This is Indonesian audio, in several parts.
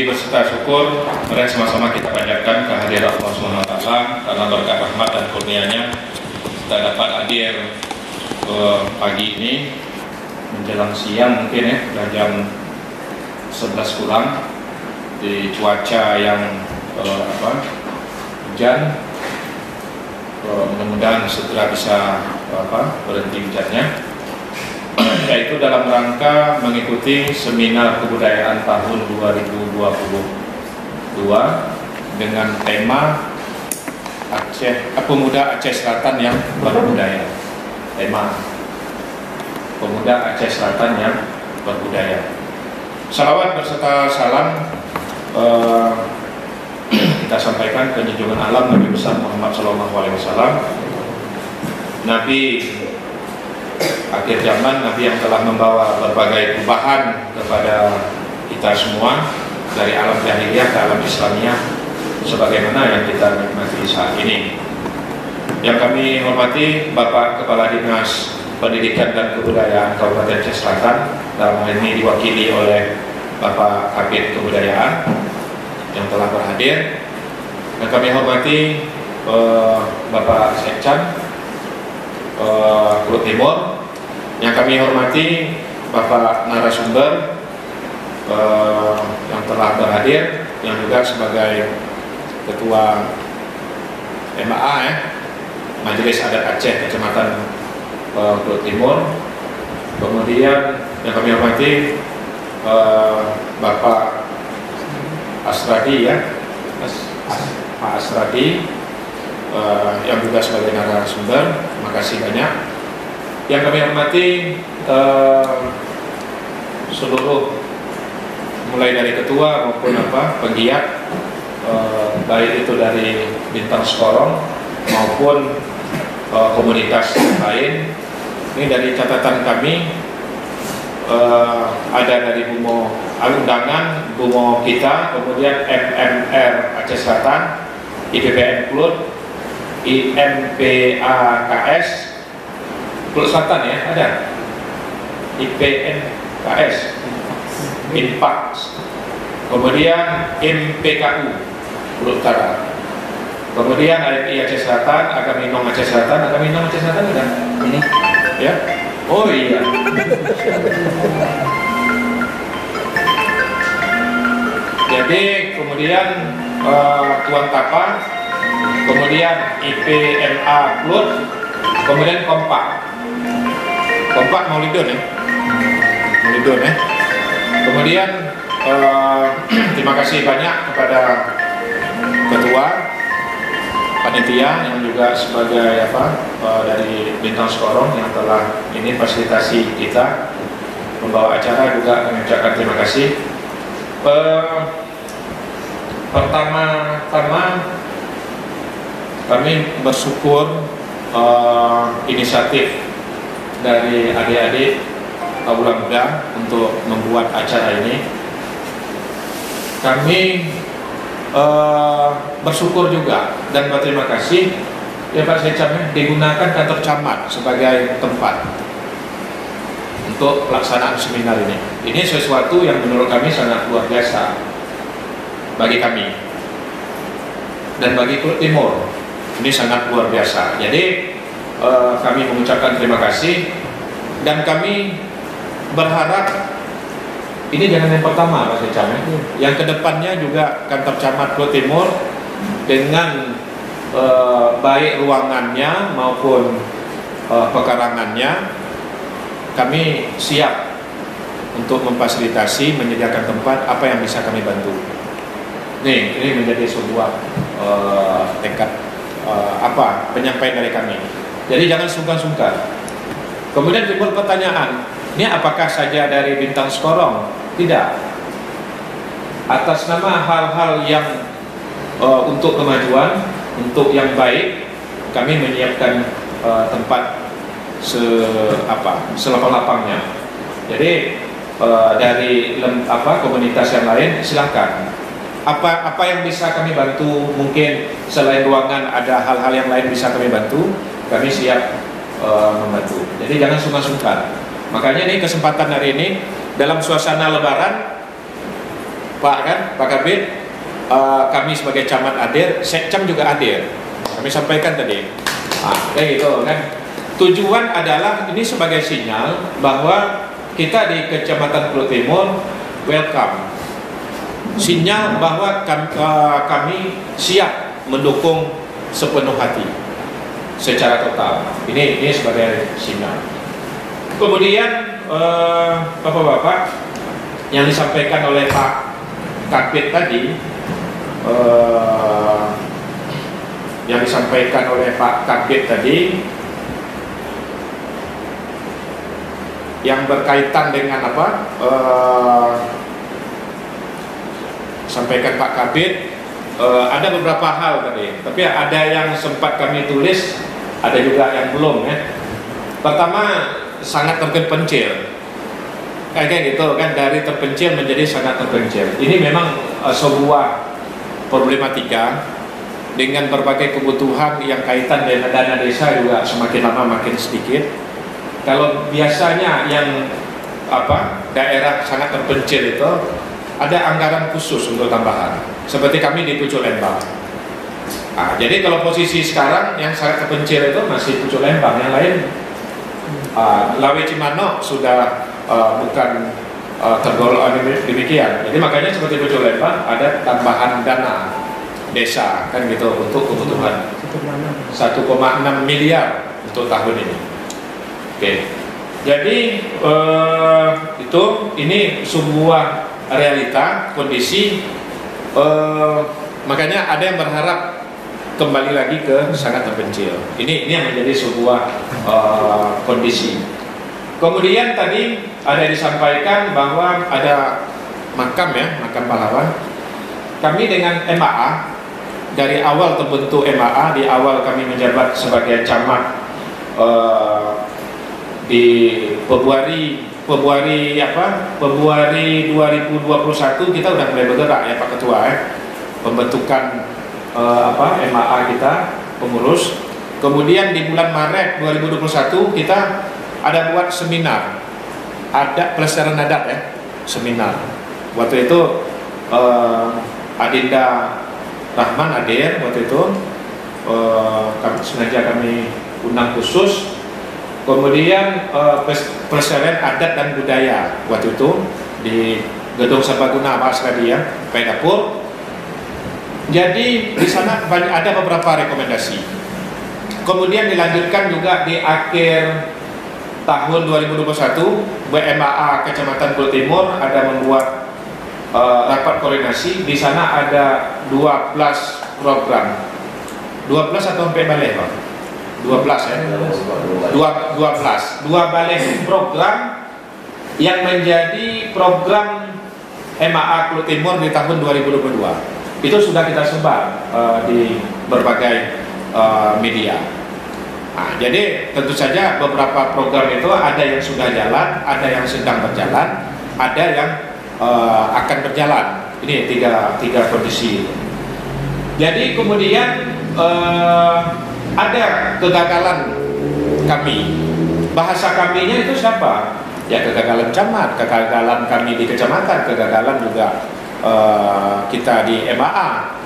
puji beserta syukur mari sama-sama kita panjatkan kehadiran Allah SWT karena berkat rahmat dan kurnia-Nya kita dapat hadir pagi ini menjelang siang mungkin ya, sudah jam 11 kurang di cuaca yang hujan. Mudah-mudahan segera bisa berhenti hujannya, yaitu dalam rangka mengikuti seminar kebudayaan tahun 2022 dengan tema Pemuda Aceh Selatan yang berbudaya. Tema Pemuda Aceh Selatan yang berbudaya. Salawat beserta salam kita sampaikan ke junjungan alam Nabi besar Muhammad SAW, Nabi akhir zaman, Nabi yang telah membawa berbagai perubahan kepada kita semua dari alam jahiliyah ke alam Islamiyah sebagaimana yang kita nikmati saat ini. Yang kami hormati Bapak Kepala Dinas Pendidikan dan Kebudayaan Kabupaten Aceh Selatan, dalam hal ini diwakili oleh Bapak Kabid Kebudayaan yang telah berhadir. Dan kami hormati Bapak Sekcan Kulut Timur, yang kami hormati Bapak narasumber yang telah berhadir, yang juga sebagai Ketua MAA Majelis Adat Aceh Kecamatan Kulut Timur. Kemudian yang kami hormati Bapak Asradi Pak Asradi yang juga sebagai narasumber. Terima kasih banyak. Yang kami hormati seluruh, mulai dari ketua maupun penggiat, baik itu dari Bintang Skorong maupun komunitas lain. Ini dari catatan kami ada dari undangan BUMO kita, kemudian MMR Aceh Selatan, IPPN Kulut, IMPAKS Kulut Selatan ya, ada IPNKS, INPAKS, kemudian MPKU Kulut Utara, kemudian AMI Aceh Selatan, Agaminong Aceh Selatan. Agaminong Aceh Selatan ada ini ya. Oh iya. Jadi kemudian Tuan Tapa, kemudian IPMA Kulut, kemudian Kompak Maulidun ya. Kemudian terima kasih banyak kepada Ketua Panitia yang juga sebagai dari Bintang Skorong yang telah ini fasilitasi kita membawa acara, juga mengucapkan terima kasih. Pertama-tama kami bersyukur inisiatif dari adik-adik Kaula Muda untuk membuat acara ini. Kami bersyukur juga dan berterima kasih ya Pak Sekcan digunakan kantor camat sebagai tempat untuk pelaksanaan seminar ini. Ini sesuatu yang menurut kami sangat luar biasa bagi kami dan bagi Kulut Timur. Ini sangat luar biasa. Jadi kami mengucapkan terima kasih dan kami berharap ini jangan yang pertama Pak Sekcan, yang kedepannya juga kantor camat Kulut Timur dengan baik ruangannya maupun pekarangannya, kami siap untuk memfasilitasi, menyediakan tempat apa yang bisa kami bantu. Ini menjadi sebuah tekad penyampaian dari kami. Jadi jangan sungkan-sungkan. Kemudian timbul pertanyaan, ini apakah saja dari Bintang Skorong? Tidak. Atas nama hal-hal yang untuk kemajuan, untuk yang baik, kami menyiapkan tempat selapang-lapangnya. Jadi dari komunitas yang lain silakan. Apa yang bisa kami bantu? Mungkin selain ruangan ada hal-hal yang lain bisa kami bantu. Kami siap membantu. Jadi jangan sungkan-sungkan. Makanya ini kesempatan hari ini dalam suasana Lebaran Pak kan, Pak Kabit, kami sebagai camat hadir, Sekcam juga hadir. Kami sampaikan tadi. Kayak gitu kan. Tujuan adalah ini sebagai sinyal bahwa kita di Kecamatan Pulau Timur welcome. Sinyal bahwa kami siap mendukung sepenuh hati secara total. Ini sebagai sinyal. Kemudian Bapak-bapak, yang disampaikan oleh Pak Kabit tadi, yang berkaitan dengan apa? Sampaikan Pak Kabit, ada beberapa hal tadi, tapi ada yang sempat kami tulis, ada juga yang belum ya. Pertama, sangat terpencil, kayak gitu kan, dari terpencil menjadi sangat terpencil. Ini memang sebuah problematika dengan berbagai kebutuhan yang kaitan dengan dana desa juga semakin lama makin sedikit. Kalau biasanya yang daerah sangat terpencil itu ada anggaran khusus untuk tambahan, seperti kami di Pucuk Lembang. Jadi kalau posisi sekarang yang sangat terpencil itu masih Pucuk Lembang, yang lain Lawe Cimano sudah bukan tergolong demikian. Jadi makanya seperti Pucuk Lembang ada tambahan dana desa kan gitu untuk kebutuhan 1,6 miliar untuk tahun ini. Oke. Jadi ini sebuah realita kondisi, makanya ada yang berharap kembali lagi ke sangat terpencil. Ini yang menjadi sebuah kondisi. Kemudian tadi ada disampaikan bahwa ada makam pahlawan. Kami dengan MAA, dari awal terbentuk MAA, di awal kami menjabat sebagai camat di Februari 2021 kita udah mulai bergerak ya Pak Ketua pembentukan MAA kita pengurus. Kemudian di bulan Maret 2021 kita ada buat seminar adat pelestarian adat seminar. Waktu itu Adinda Rahman hadir waktu itu, sengaja kami undang khusus. Kemudian pelestarian adat dan budaya waktu itu di Gedung Serbaguna Pak Asradi Pak Dapur. Jadi di sana ada beberapa rekomendasi. Kemudian dilanjutkan juga di akhir tahun 2021, BMAA Kecamatan Pulau Timur ada membuat rapat koordinasi. Di sana ada 12 program, 12 atau sampai balik Pak? 12 ya? 12 balik program yang menjadi program MAA Pulau Timur di tahun 2022. Itu sudah kita sebar di berbagai media. Jadi tentu saja beberapa program itu ada yang sudah jalan, ada yang sedang berjalan, ada yang akan berjalan. Ini tiga kondisi. Jadi kemudian ada kegagalan kami. Bahasa kaminya itu siapa? Ya kegagalan camat, kegagalan kami di kecamatan, kegagalan juga kita di MAA.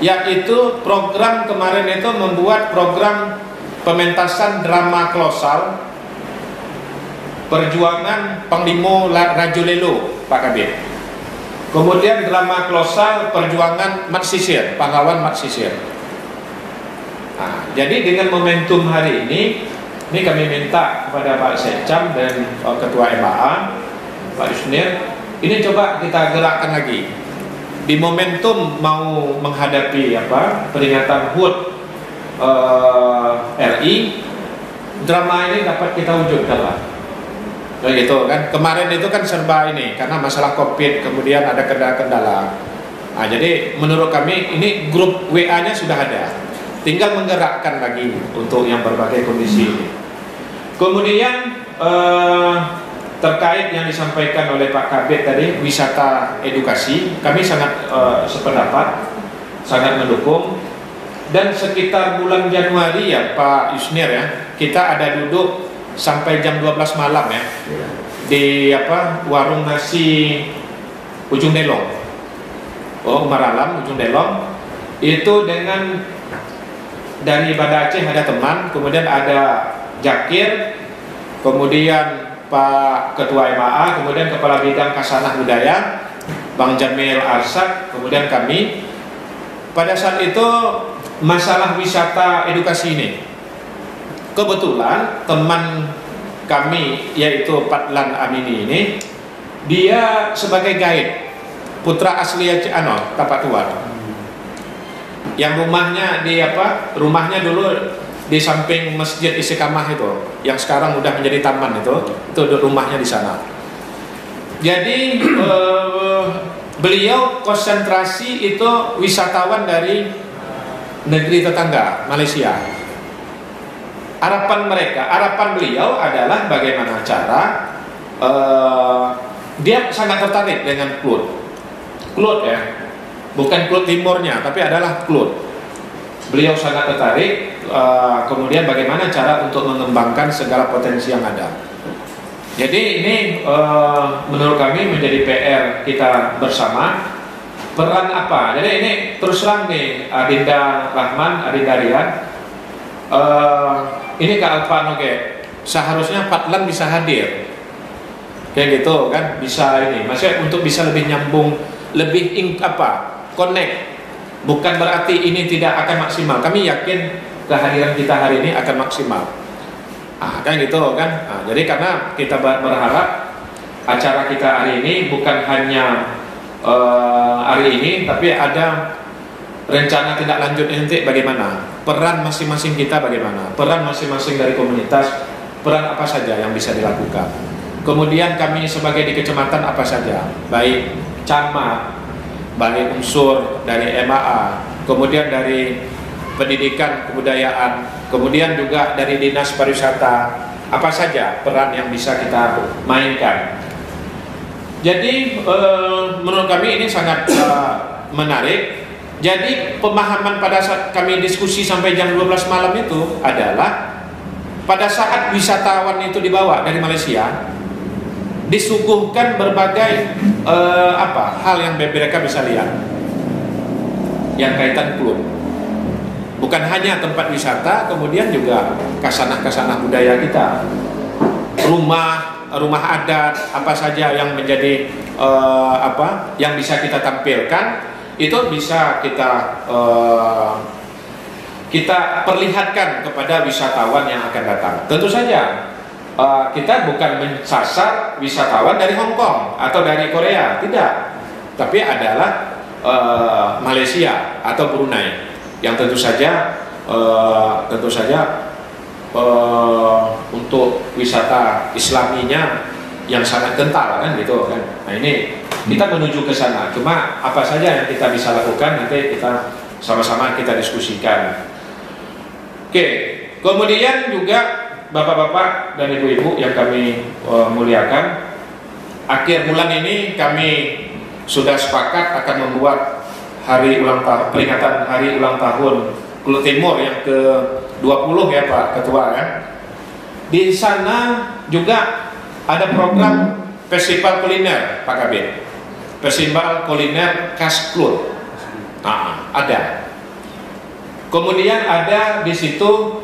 Yaitu program kemarin itu membuat program pementasan drama kolosal Perjuangan Panglima Rajulelo Pak Kabit. Kemudian drama kolosal Perjuangan Mat Sisir, pahlawan Mat Sisir. Jadi dengan momentum hari ini kami minta kepada Pak Sekcam dan Ketua MAA Pak Yusnir, ini coba kita gerakkan lagi di momentum mau menghadapi peringatan HUT RI. Drama ini dapat kita wujudkan lah. Gitu kan, kemarin itu kan serba ini karena masalah COVID, kemudian ada kendala-kendala. Jadi menurut kami ini grup WA-nya sudah ada, tinggal menggerakkan lagi untuk yang berbagai kondisi ini. Kemudian terkait yang disampaikan oleh Pak Kabit tadi, wisata edukasi, kami sangat sependapat, sangat mendukung. Dan sekitar bulan Januari ya Pak Yusnir kita ada duduk sampai jam 12 malam di warung nasi Ujung Delong. Umar Alam Ujung Delong itu dengan dari Banda Aceh ada teman, kemudian ada Jakir, kemudian Pak Ketua MAA, kemudian Kepala Bidang Kasanah Budaya Bang Jamil Arsak, kemudian kami. Pada saat itu masalah wisata edukasi ini, kebetulan teman kami yaitu Patlan Amini ini, dia sebagai guide, putra asli Aceh Tapak Tuan, yang rumahnya di rumahnya dulu di samping Masjid Istiqamah itu, yang sekarang udah menjadi taman itu rumahnya di sana. Jadi beliau konsentrasi itu wisatawan dari negeri tetangga Malaysia. Harapan beliau adalah bagaimana cara dia sangat tertarik dengan Klut ya, bukan Klut timurnya, tapi adalah Klut. Beliau sangat tertarik, kemudian bagaimana cara untuk mengembangkan segala potensi yang ada. Jadi ini menurut kami menjadi PR kita bersama. Peran apa? Jadi ini terus terang nih, Adinda Rahman, Adinda Rian, ini Kak Alvan, oke, seharusnya Patlan bisa hadir, kayak gitu kan, bisa ini, maksudnya untuk bisa lebih nyambung, lebih connect. Bukan berarti ini tidak akan maksimal. Kami yakin kehadiran kita hari ini akan maksimal. Kan gitu kan. Jadi karena kita berharap acara kita hari ini bukan hanya hari ini, tapi ada rencana tindak lanjut nanti bagaimana, peran masing-masing kita bagaimana, peran masing-masing dari komunitas, peran apa saja yang bisa dilakukan. Kemudian kami sebagai di kecamatan apa saja, baik camat, baik unsur dari MAA, kemudian dari pendidikan kebudayaan, kemudian juga dari dinas pariwisata, apa saja peran yang bisa kita mainkan. Jadi menurut kami ini sangat menarik. Jadi pemahaman pada saat kami diskusi sampai jam 12 malam itu adalah pada saat wisatawan itu dibawa dari Malaysia, disuguhkan berbagai hal yang mereka bisa lihat yang kaitan Klut. Bukan hanya tempat wisata, kemudian juga kasanah-kasanah budaya kita, rumah adat, apa saja yang menjadi yang bisa kita tampilkan, itu bisa kita perlihatkan kepada wisatawan yang akan datang. Tentu saja kita bukan mensasar wisatawan dari Hong Kong atau dari Korea, tidak, tapi adalah Malaysia atau Brunei, yang tentu saja untuk wisata Islaminya yang sangat kental kan gitu kan. Nah ini kita menuju ke sana. Cuma apa saja yang kita bisa lakukan nanti kita sama-sama kita diskusikan. Oke, kemudian juga bapak-bapak dan ibu-ibu yang kami muliakan, akhir bulan ini kami sudah sepakat akan membuat peringatan hari ulang tahun Klut Timur yang ke-20 ya Pak Ketua ya. Di sana juga ada program festival kuliner Pak Kabit, festival kuliner khas Klut. Ada. Kemudian ada di situ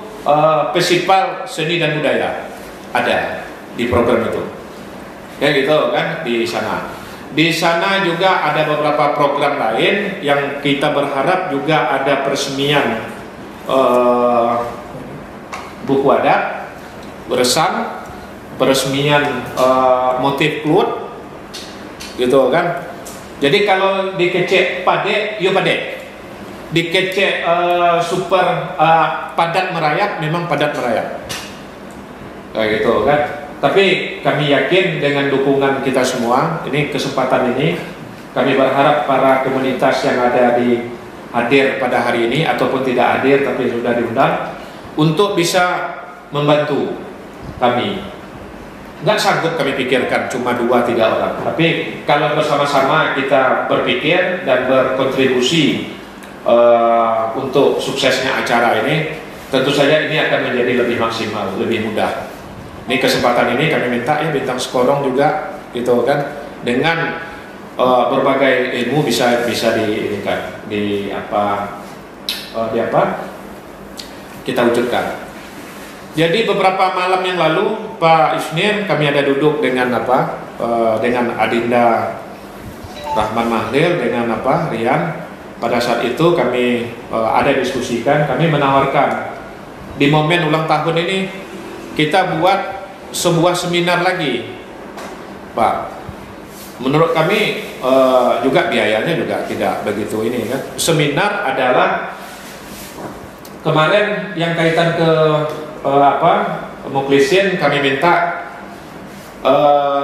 festival seni dan budaya, ada di program itu. Ya gitu kan di sana. Di sana juga ada beberapa program lain yang kita berharap juga ada peresmian buku adat, beresam, peresmian motif Klut, gitu kan. Jadi kalau dikecek Pade, yo Pade, dikecek super padat merayap, memang padat merayap, kayak gitu kan. Tapi kami yakin dengan dukungan kita semua, ini kesempatan ini kami berharap para komunitas yang ada di hadir pada hari ini ataupun tidak hadir tapi sudah diundang untuk bisa membantu kami. Nggak sanggup kami pikirkan cuma 2-3 orang, tapi kalau bersama-sama kita berpikir dan berkontribusi untuk suksesnya acara ini, tentu saja ini akan menjadi lebih maksimal, lebih mudah. Ini kesempatan ini kami minta ya Bintang Sekorong juga gitu kan, dengan berbagai ilmu bisa kita wujudkan. Jadi beberapa malam yang lalu Pak Isnir kami ada duduk dengan dengan Adinda Rahman Mahlil dengan Rian. Pada saat itu kami ada diskusikan, kami menawarkan di momen ulang tahun ini kita buat sebuah seminar lagi, Pak. Menurut kami juga biayanya juga tidak begitu ini kan. Seminar adalah kemarin yang kaitan ke Muklisin kami minta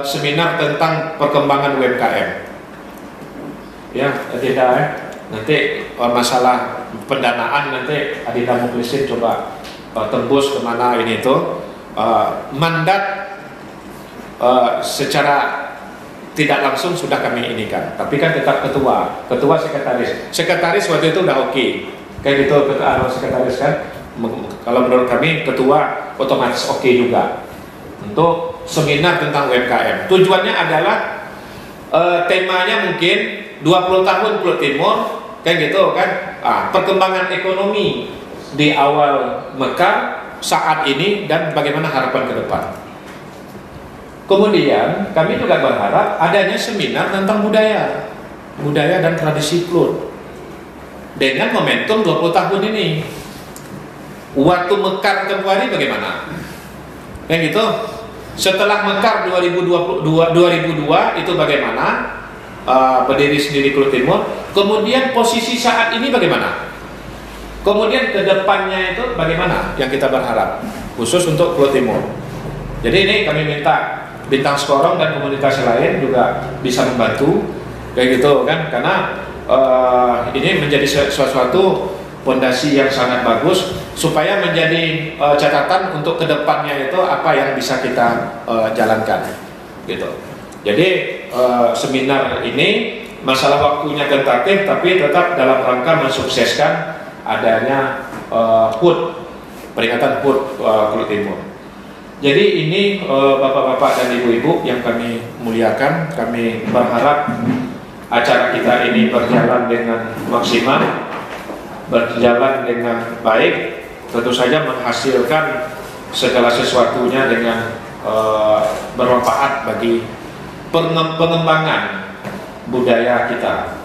seminar tentang perkembangan UMKM. Ya, tidak nanti masalah pendanaan nanti Adinda Muklisin coba tembus kemana ini itu mandat secara tidak langsung sudah kami inikan, tapi kan tetap ketua sekretaris waktu itu udah oke. Kayak gitu sekretaris kan. Kalau menurut kami ketua otomatis oke juga untuk seminar tentang UMKM. Tujuannya adalah temanya mungkin 20 tahun Pulau Timur kayak gitu kan. Perkembangan ekonomi di awal Mekar saat ini dan bagaimana harapan ke depan. Kemudian kami juga berharap adanya seminar tentang budaya dan tradisi Pulau dengan momentum 20 tahun ini. Waktu Mekar tempoh hari bagaimana? Yang gitu. Setelah Mekar 2002 itu bagaimana? Berdiri sendiri Pulau Timur. Kemudian posisi saat ini bagaimana? Kemudian ke depannya itu bagaimana? Yang kita berharap khusus untuk Pulau Timur. Jadi ini kami minta Bintang Skorong dan komunitas lain juga bisa membantu kayak gitu kan, karena ini menjadi sesuatu fondasi yang sangat bagus supaya menjadi catatan untuk kedepannya itu apa yang bisa kita jalankan gitu. Jadi seminar ini masalah waktunya tentatif tapi tetap dalam rangka mensukseskan adanya HUT, peringatan HUT Pulau Timur. Jadi ini bapak-bapak dan ibu-ibu yang kami muliakan, kami berharap acara kita ini berjalan dengan maksimal, berjalan dengan baik, tentu saja menghasilkan segala sesuatunya dengan bermanfaat bagi pengembangan budaya kita.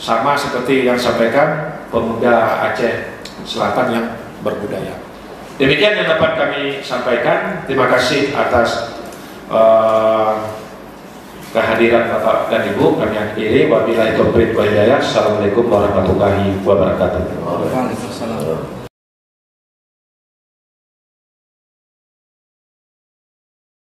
Sama seperti yang sampaikan pemuda Aceh Selatan yang berbudaya. Demikian yang dapat kami sampaikan. Terima kasih atas kehadiran Bapak dan Ibu. Kami akhiri. Wabillahi taufiq wal hidayah. Assalamualaikum warahmatullahi wabarakatuh.